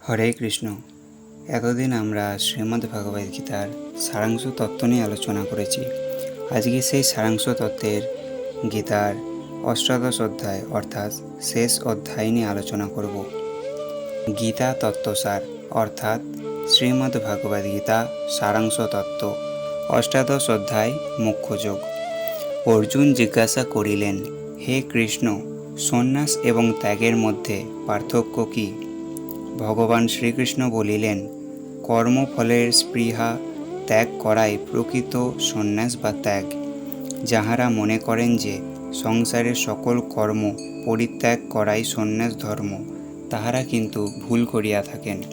হরে কৃষ্ণ। এতদিন আমরা শ্রীমদ্ ভগবদ গীতার সারাংশ তত্ত্ব নিয়ে আলোচনা করেছি। আজকে সেই সারাংশ তত্ত্বের গীতার অষ্টাদশ অধ্যায় অর্থাৎ শেষ অধ্যায় নিয়ে আলোচনা করব। গীতা তত্ত্বসার অর্থাৎ শ্রীমদ্ ভগবদ গীতা সারাংশ তত্ত্ব, অষ্টাদশ অধ্যায় মুখ্য যোগ। অর্জুন জিজ্ঞাসা করিলেন, হে কৃষ্ণ, সন্ন্যাস এবং ত্যাগের মধ্যে পার্থক্য কী? ভগবান শ্রীকৃষ্ণ বলিলেন, কর্মফলের স্পৃহা ত্যাগ করাই প্রকৃত সন্ন্যাস বা ত্যাগ। যাহারা মনে করেন যে সংসারের সকল কর্ম পরিত্যাগ করাই সন্ন্যাস ধর্ম, তাহারা কিন্তু ভুল করিয়া থাকেন।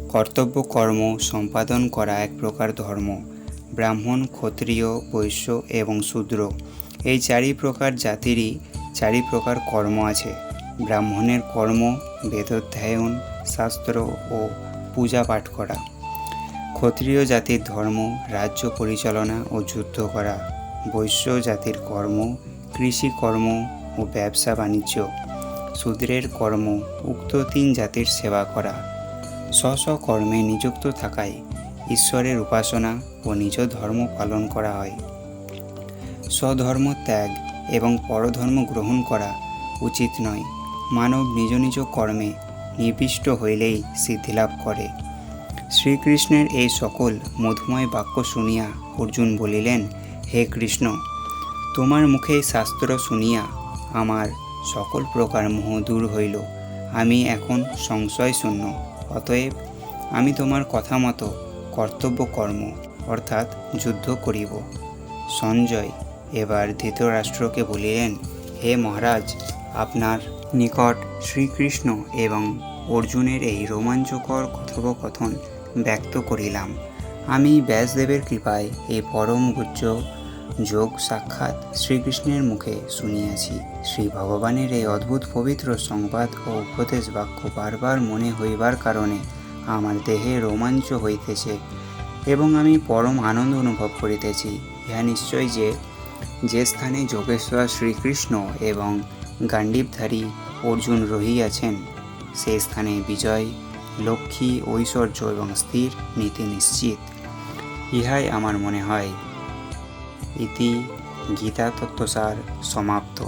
কর্তব্য কর্ম সম্পাদন করা এক প্রকার ধর্ম। ব্রাহ্মণ, ক্ষত্রিয়, বৈশ্য এবং শূদ্র এই চারি প্রকার জাতিরই চারি প্রকার কর্ম আছে। ব্রাহ্মণের কর্ম বেদোধ্যায়ন, শাস্ত্র ও পূজা পাঠ করা। ক্ষত্রিয় জাতির ধর্ম রাজ্য পরিচালনা ও যুদ্ধ করা। বৈশ্য জাতির কর্ম কৃষিকর্ম ও ব্যবসা বাণিজ্য। শূদ্রের কর্ম উক্ত তিন জাতির সেবা করা। স্ব কর্মে নিযুক্ত থাকায় ঈশ্বরের উপাসনা ও নিজ ধর্ম পালন করা হয়। স্বধর্ম ত্যাগ এবং পরধর্ম গ্রহণ করা উচিত নয়। মানব নিজ নিজ কর্মে নিবিষ্ট হইলেই সিদ্ধিলাভ করে। শ্রীকৃষ্ণের এই সকল মধুময় বাক্য শুনিয়া অর্জুন বলিলেন, হে কৃষ্ণ, তোমার মুখে শাস্ত্র শুনিয়া আমার সকল প্রকার মোহ দূর হইল। আমি এখন সংশয় শূন্য। অতএব আমি তোমার কথা মতো কর্তব্য কর্ম অর্থাৎ যুদ্ধ করিব। সঞ্জয় এবার ধৃতরাষ্ট্রকে বলিলেন, হে মহারাজ, আপনার নিকট শ্রীকৃষ্ণ এবং অর্জুনের এই রোমাঞ্চকর কথোপকথন ব্যক্ত করিলাম। আমি ব্যাসদেবের কৃপায় এই পরম গুহ্য যোগ সাক্ষাৎ শ্রীকৃষ্ণের মুখে শুনিয়াছি। শ্রী ভগবানের এই অদ্ভুত পবিত্র সংবাদ ও উপদেশ বাক্য বারবার মনে হইবার কারণে আমার দেহে রোমাঞ্চ হইতেছে এবং আমি পরম আনন্দ অনুভব করিতেছি। ইহা নিশ্চয় যে স্থানে যোগেশ্বর শ্রীকৃষ্ণ এবং গান্ডীবধারী অর্জুন রহিয়াছেন, সেই স্থানে বিজয়, লক্ষ্মী, ঐশ্বর্য এবং স্থির নীতি নিশ্চিত। ইহাই আমার মনে হয়। ইতি গীতা তত্ত্বসার সমাপ্ত।